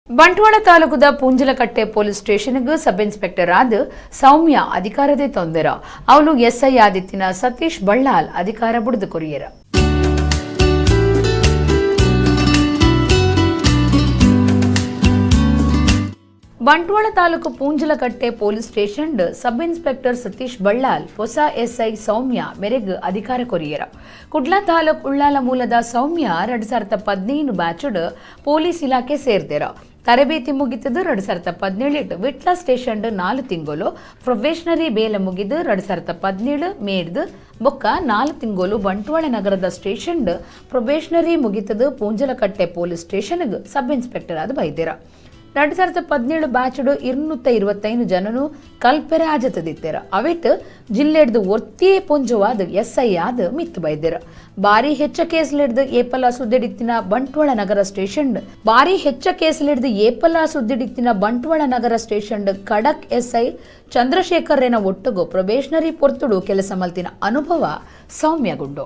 Bantwal ತಾಲೂಕದ ಪುಂಜಲಕಟ್ಟೆ police ಸ್ಟೇಷನ್ಗೆ sub inspector ಆದ ಸೌಮ್ಯ ಅಧಿಕಾರದೇ ತೊಂದರ ಅವಳು ಎಸ್ಐ ಆದಿತ್ತಿನ ಸತೀಶ್ ಬಳ್ಳಾಲ್ ಅಧಿಕಾರ ಬುಡದು ಕೊರಿಯರ Bantwal taluk Punjalkatte police station sub inspector Satish Ballal ಹೊಸ ಎಸ್ಐ ಸೌಮ್ಯ ಮೇರೆಗೆ ಅಧಿಕಾರ ಕೊರಿಯರ ಕುಡ್ಲಾ ತಾಲೂಕು ಉಳ್ಳಾಲ ಮೂಲದ ಸೌಮ್ಯ 2015 ಬ್ಯಾಚ್ಡ್ ಪೊಲೀಸ್ ಇಲಾಖೆ ಸೇರ್ದೇರ ತರಬೇತಿ ಮುಗಿತದು 2017 ವಿಟ್ಲ ಸ್ಟೇಷನ್ 4 ತಿಂಗಳು ಪ್ರೊಬೇಷನರಿ ಬೇಲ ಮುಗಿದು 2017 ಮೇಡ್ದು ಬೊಕ್ಕ 4 ತಿಂಗಳು ಬಂಟ್ವಾಳ ನಗರದ ಸ್ಟೇಷನ್ ಪ್ರೊಬೇಷನರಿ ಮುಗಿತದು ಪುಂಜಲಕಟ್ಟೆ ಪೊಲೀಸ್ ಸ್ಟೇಷನ್ಗೆ ಸಬ್ ಇನ್ಸ್ಪೆಕ್ಟರ್ ಆದ ಬೈದೇರ 2017 ಬ್ಯಾಚ್ಡ್ 225 ಜನನು ಕಲ್ಪೆರೆ ಆಜತದಿತ್ತೆರ ಅವಿಟ್ ಜಿಲ್ಲೆಡ್ದು ಒರ್ತಿಯೇ ಪೊಂಜವಾದ ಎಸ್ಐ ಆದ ಮಿತ್ತು ಬೈದೆರ ಬಾರಿ ಹೆಚ್ಚ ಕೇಸ್ಲೆಡ್ದು ಏಪಲ ಸುದ್ದಿಡಿತ್ತಿನ ಬಂಟ್ವಾಳ ನಗರ ಸ್ಟೇಷನ್ ಬಂಟ್ವಾಳ ನಗರ ಸ್ಟೇಷನ್ ಖಡಕ್ ಎಸ್ಐ ಚಂದ್ರಶೇಖರ್ ರೇನ ಒಟ್ಟುಗು ಪ್ರೊಬೇಷನರಿ ಪೊರ್ತುಡು ಕೆಲಸ ಮಲ್ತಿನ ಅನುಭವ ಸೌಮ್ಯಗುಂಡು.